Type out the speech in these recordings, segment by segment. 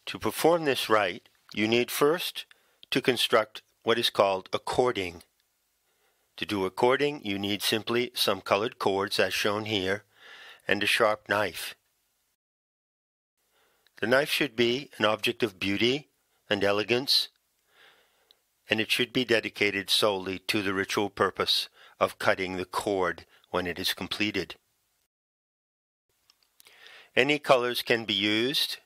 To perform this rite, you need first to construct what is called a cording. To do a cording, you need simply some colored cords as shown here and a sharp knife. The knife should be an object of beauty and elegance, and it should be dedicated solely to the ritual purpose of cutting the cord when it is completed. Any colors can be used.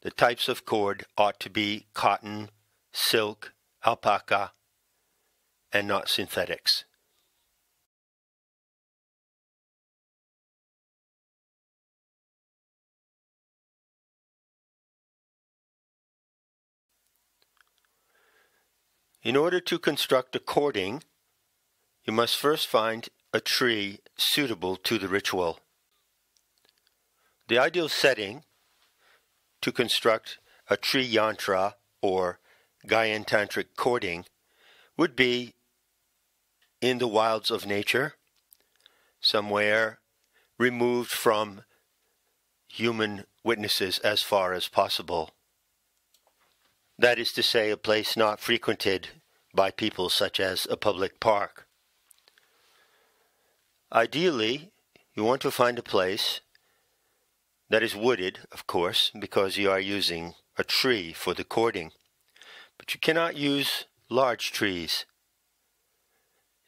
The types of cord ought to be cotton, silk, alpaca, and not synthetics. In order to construct a cording, you must first find a tree suitable to the ritual. The ideal setting to construct a tree yantra or Gaian Tantric cording would be in the wilds of nature, somewhere removed from human witnesses as far as possible. That is to say, a place not frequented by people such as a public park. Ideally, you want to find a place that is wooded, of course, because you are using a tree for the cording. But you cannot use large trees.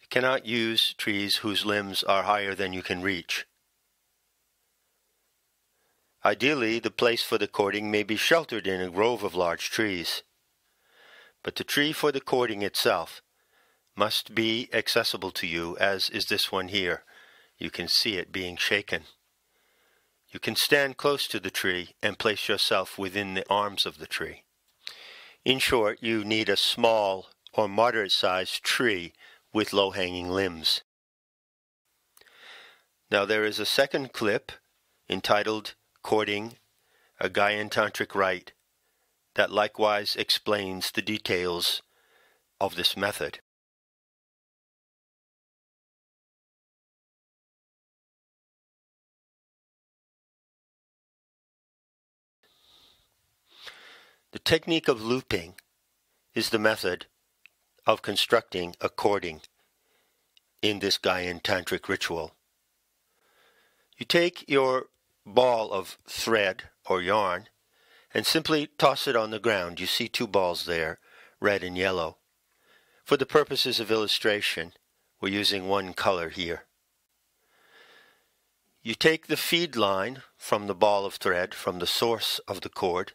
You cannot use trees whose limbs are higher than you can reach. Ideally, the place for the cording may be sheltered in a grove of large trees. But the tree for the cording itself must be accessible to you, as is this one here. You can see it being shaken. You can stand close to the tree and place yourself within the arms of the tree. In short, you need a small or moderate-sized tree with low-hanging limbs. Now there is a second clip entitled Cording, a Gaian Tantric Rite, that likewise explains the details of this method. The technique of looping is the method of constructing a cording in this Gaian Tantric ritual. You take your ball of thread or yarn and simply toss it on the ground. You see two balls there, red and yellow. For the purposes of illustration, we're using one color here. You take the feed line from the ball of thread, from the source of the cord,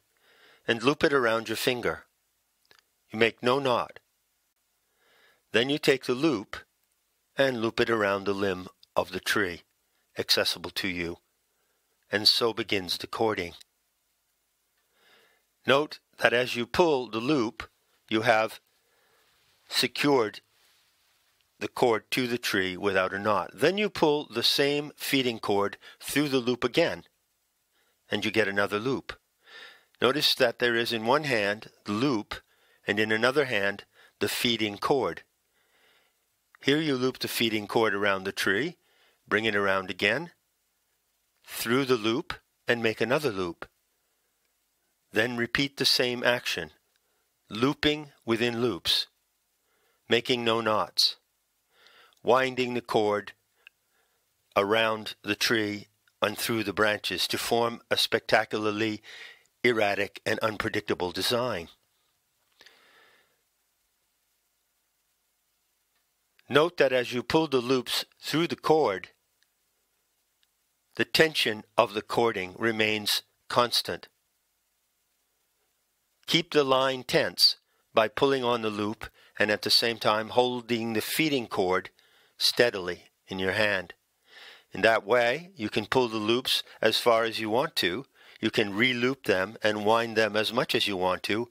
and loop it around your finger. You make no knot. Then you take the loop and loop it around the limb of the tree, accessible to you, and so begins the cording. Note that as you pull the loop, you have secured the cord to the tree without a knot. Then you pull the same feeding cord through the loop again, and you get another loop. Notice that there is in one hand the loop, and in another hand the feeding cord. Here you loop the feeding cord around the tree, bring it around again, through the loop, and make another loop. Then repeat the same action, looping within loops, making no knots, winding the cord around the tree and through the branches to form a spectacularly erratic and unpredictable design. Note that as you pull the loops through the cord, the tension of the cording remains constant. Keep the line tense by pulling on the loop and at the same time holding the feeding cord steadily in your hand. In that way, you can pull the loops as far as you want to. You can re-loop them and wind them as much as you want to,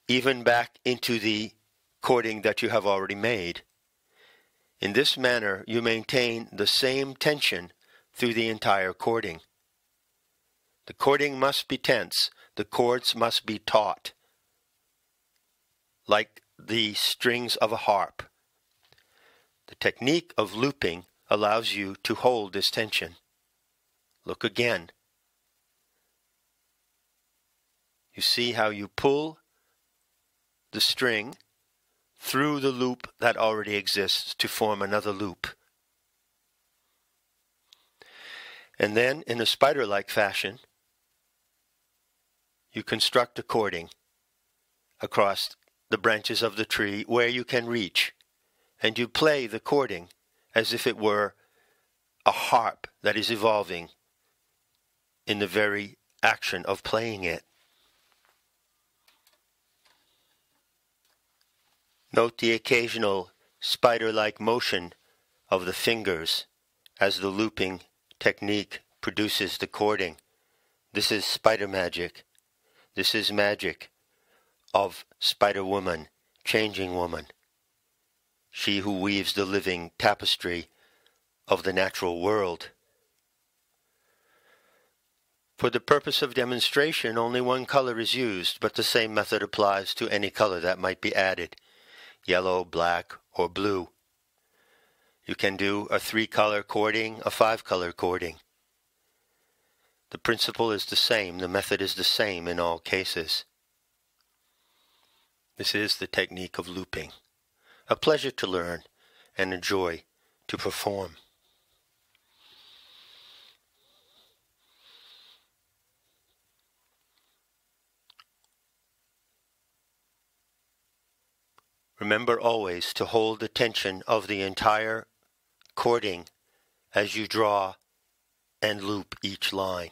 even back into the cording that you have already made. In this manner, you maintain the same tension through the entire cording. The cording must be tense. The cords must be taut, like the strings of a harp. The technique of looping allows you to hold this tension. Look again. You see how you pull the string through the loop that already exists to form another loop. And then, in a spider-like fashion, you construct a cording across the branches of the tree where you can reach, and you play the cording as if it were a harp that is evolving in the very action of playing it. Note the occasional spider-like motion of the fingers as the looping technique produces the cording. This is spider magic. This is magic of Spider-Woman, changing woman, she who weaves the living tapestry of the natural world. For the purpose of demonstration, only one color is used, but the same method applies to any color that might be added, yellow, black, or blue. You can do a 3-color cording, a 5-color cording. The principle is the same, the method is the same in all cases. This is the technique of looping, a pleasure to learn and a joy to perform. Remember always to hold the tension of the entire cording as you draw and loop each line.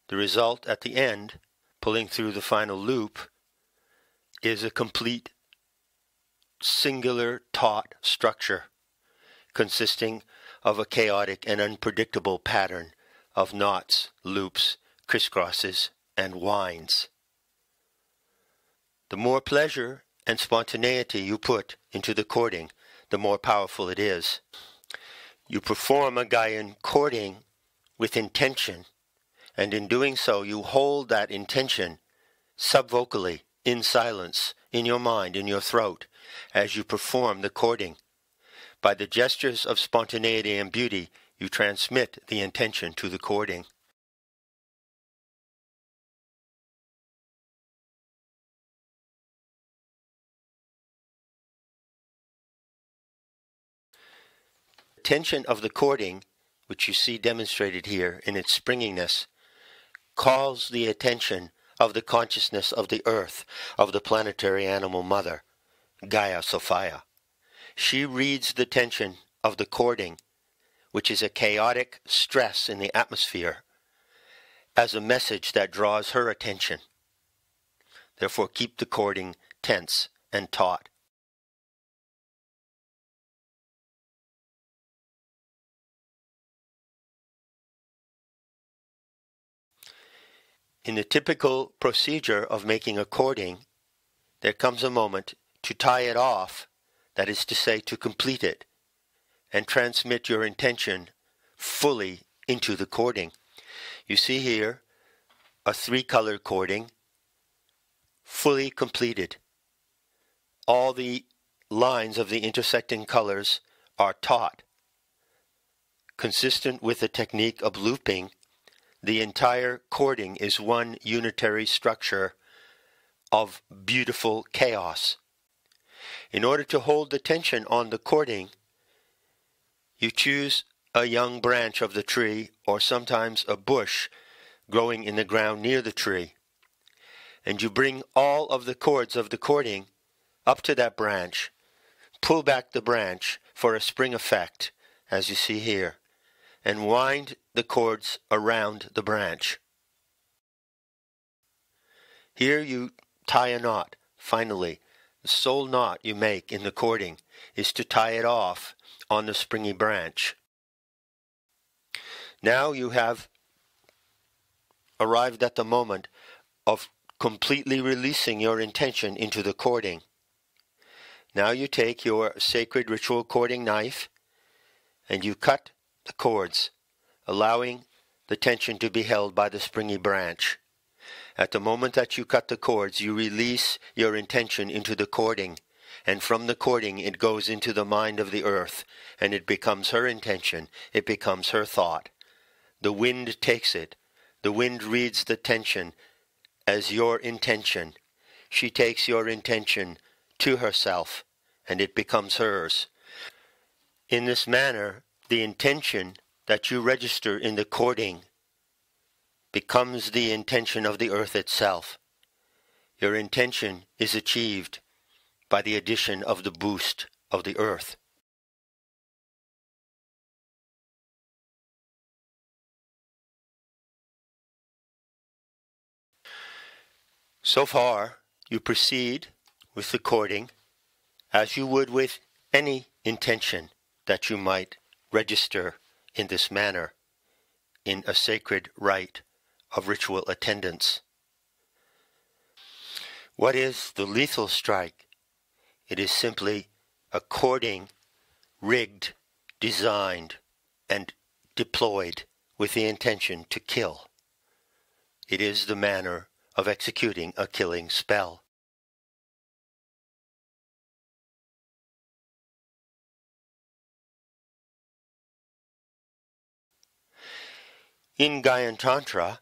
The result at the end, pulling through the final loop, is a complete, singular taut structure consisting of a chaotic and unpredictable pattern of knots, loops, crisscrosses, and winds. The more pleasure and spontaneity you put into the cording, the more powerful it is. You perform a Gaian cording with intention, and in doing so you hold that intention subvocally, in silence, in your mind, in your throat, as you perform the cording. By the gestures of spontaneity and beauty, you transmit the intention to the cording. The tension of the cording, which you see demonstrated here in its springiness, calls the attention of the consciousness of the earth, of the planetary animal mother, Gaia Sophia. She reads the tension of the cording, which is a chaotic stress in the atmosphere, as a message that draws her attention. Therefore, keep the cording tense and taut. In the typical procedure of making a cording, there comes a moment to tie it off, that is to say, to complete it, and transmit your intention fully into the cording. You see here a 3-color cording, fully completed. All the lines of the intersecting colors are taut. Consistent with the technique of looping, the entire cording is one unitary structure of beautiful chaos. In order to hold the tension on the cording, you choose a young branch of the tree, or sometimes a bush growing in the ground near the tree, and you bring all of the cords of the cording up to that branch, pull back the branch for a spring effect, as you see here, and wind the cords around the branch. Here you tie a knot. Finally, the sole knot you make in the cording is to tie it off on the springy branch. Now you have arrived at the moment of completely releasing your intention into the cording. Now you take your sacred ritual cording knife and you cut the cords, allowing the tension to be held by the springy branch. At the moment that you cut the cords, you release your intention into the cording, and from the cording it goes into the mind of the earth, and it becomes her intention, it becomes her thought. The wind takes it. The wind reads the tension as your intention. She takes your intention to herself, and it becomes hers. In this manner, the intention that you register in the cording becomes the intention of the earth itself. Your intention is achieved by the addition of the boost of the earth. So far, you proceed with the cording as you would with any intention that you might register in this manner in a sacred rite of ritual attendance. What is the lethal strike? It is simply a cording rigged, designed, and deployed with the intention to kill. It is the manner of executing a killing spell. In Gyan Tantra,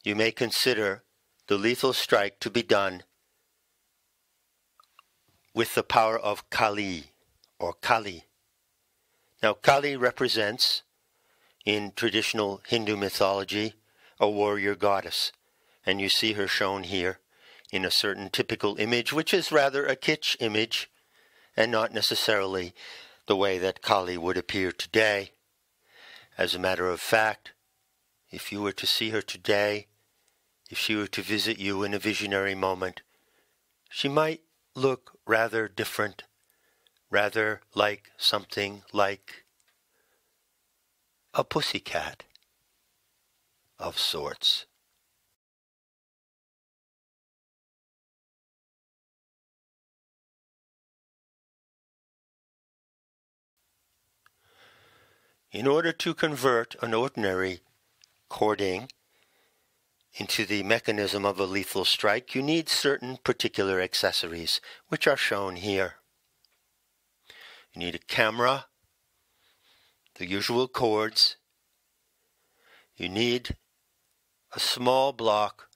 you may consider the lethal strike to be done with the power of Kali or Kali. Now, Kali represents, in traditional Hindu mythology, a warrior goddess, and you see her shown here in a certain typical image, which is rather a kitsch image, and not necessarily the way that Kali would appear today. As a matter of fact, if you were to see her today, if she were to visit you in a visionary moment, she might look rather different, rather like something like a pussycat of sorts. In order to convert an ordinary cording into the mechanism of a lethal strike, you need certain particular accessories, which are shown here. You need a camera, the usual cords. You need a small block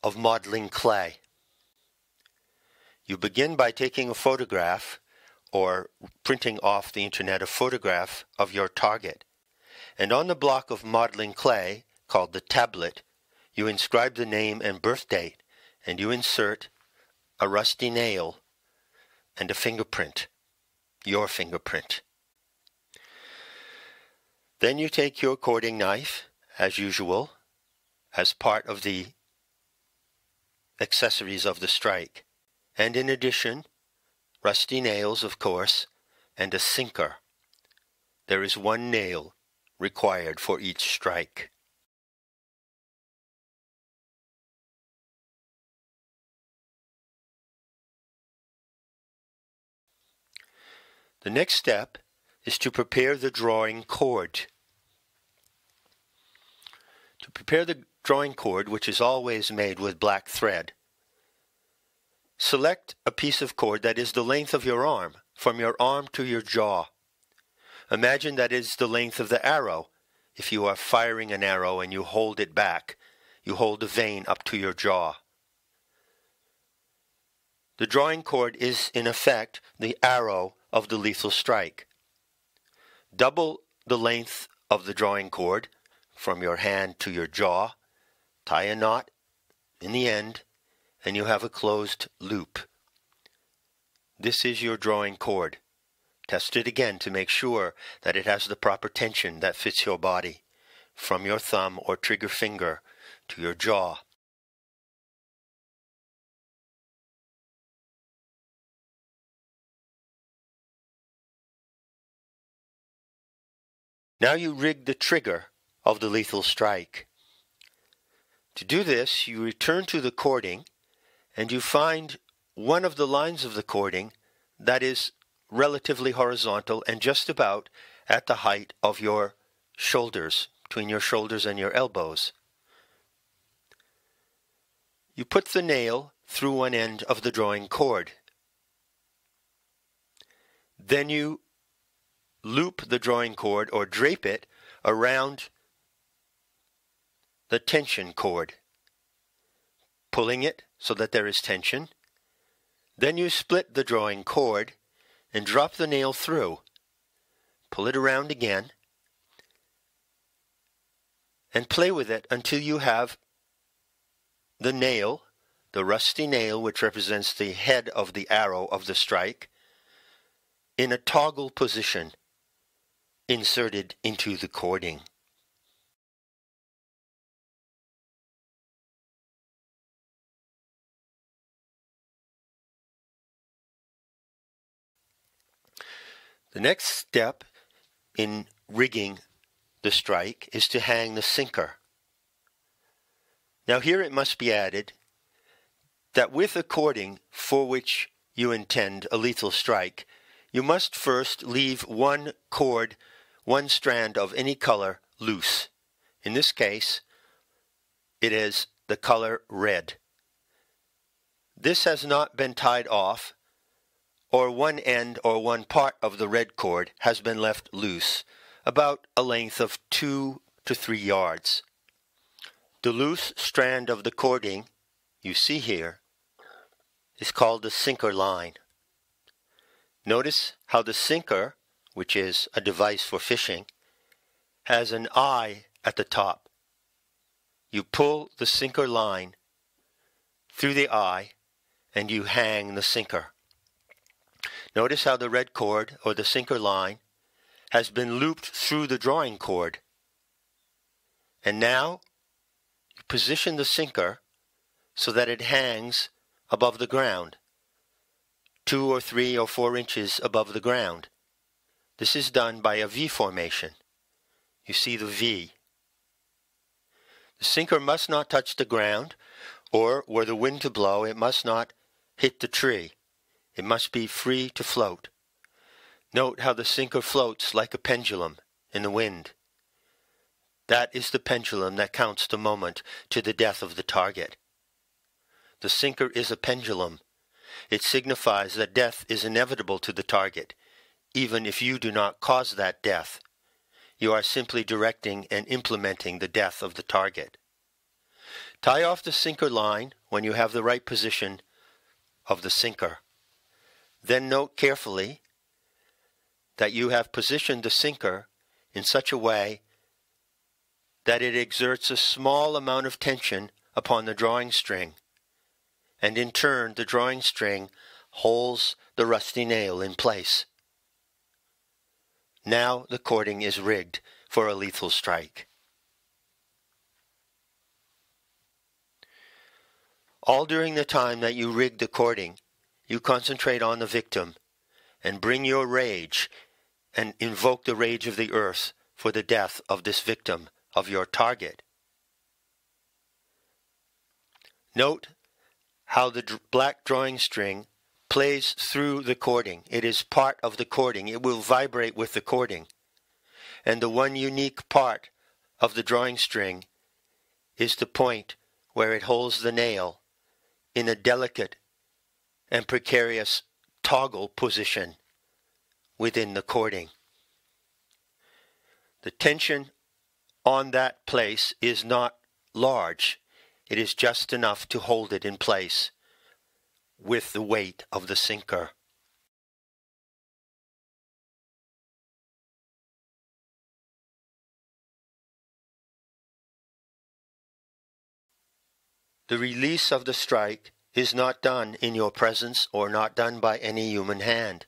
of modeling clay. You begin by taking a photograph or printing off the internet a photograph of your target. And on the block of modeling clay, called the tablet, you inscribe the name and birth date, and you insert a rusty nail and a fingerprint, your fingerprint. Then you take your cording knife, as usual, as part of the accessories of the strike, and in addition, rusty nails, of course, and a sinker. There is one nail required for each strike. The next step is to prepare the drawing cord. To prepare the drawing cord, which is always made with black thread, select a piece of cord that is the length of your arm, from your arm to your jaw. Imagine that is the length of the arrow. If you are firing an arrow and you hold it back, you hold the vein up to your jaw. The drawing cord is, in effect, the arrow of the lethal strike. Double the length of the drawing cord from your hand to your jaw, tie a knot in the end, and you have a closed loop. This is your drawing cord. Test it again to make sure that it has the proper tension that fits your body, from your thumb or trigger finger to your jaw. Now you rig the trigger of the lethal strike. To do this, you return to the cording and you find one of the lines of the cording that is relatively horizontal and just about at the height of your shoulders, between your shoulders and your elbows. You put the nail through one end of the drawing cord. Then you loop the drawing cord or drape it around the tension cord, pulling it so that there is tension. Then you split the drawing cord and drop the nail through. Pull it around again and play with it until you have the nail, the rusty nail which represents the head of the arrow of the strike, in a toggle position inserted into the cording. The next step in rigging the strike is to hang the sinker. Now here it must be added that with a cording for which you intend a lethal strike, you must first leave one cord, one strand of any color loose. In this case, it is the color red. This has not been tied off, or one end or one part of the red cord has been left loose, about a length of 2 to 3 yards. The loose strand of the cording you see here is called the sinker line. Notice how the sinker, which is a device for fishing, has an eye at the top. You pull the sinker line through the eye and you hang the sinker. Notice how the red cord, or the sinker line, has been looped through the drawing cord. And now, you position the sinker so that it hangs above the ground, 2 or 3 or 4 inches above the ground. This is done by a V formation. You see the V. The sinker must not touch the ground, or were the wind to blow, it must not hit the tree. It must be free to float. Note how the sinker floats like a pendulum in the wind. That is the pendulum that counts the moment to the death of the target. The sinker is a pendulum. It signifies that death is inevitable to the target, even if you do not cause that death. You are simply directing and implementing the death of the target. Tie off the sinker line when you have the right position of the sinker. Then note carefully that you have positioned the sinker in such a way that it exerts a small amount of tension upon the drawing string, and in turn the drawing string holds the rusty nail in place. Now the cording is rigged for a lethal strike. All during the time that you rig the cording, you concentrate on the victim and bring your rage and invoke the rage of the earth for the death of this victim, of your target. Note how the black drawing string plays through the cording. It is part of the cording. It will vibrate with the cording. And the one unique part of the drawing string is the point where it holds the nail in a delicate and precarious toggle position within the cording. The tension on that place is not large. It is just enough to hold it in place with the weight of the sinker. The release of the strike is not done in your presence or not done by any human hand.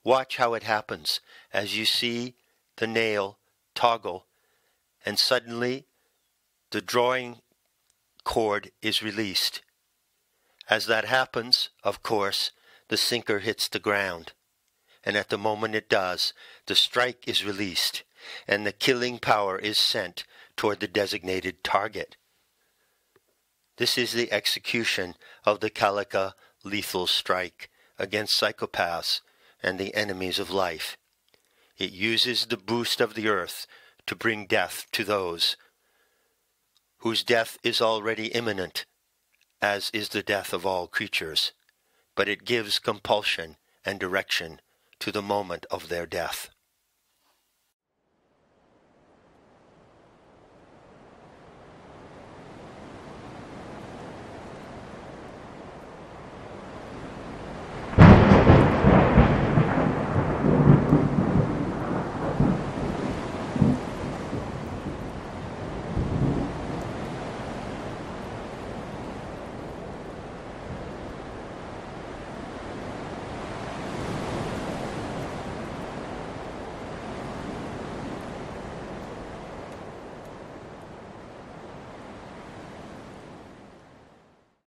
Watch how it happens as you see the nail toggle and suddenly the drawing cord is released. As that happens, of course, the sinker hits the ground. And at the moment it does, the strike is released and the killing power is sent toward the designated target. This is the execution of the Kalika lethal strike against psychopaths and the enemies of life. It uses the boost of the earth to bring death to those whose death is already imminent, as is the death of all creatures, but it gives compulsion and direction to the moment of their death.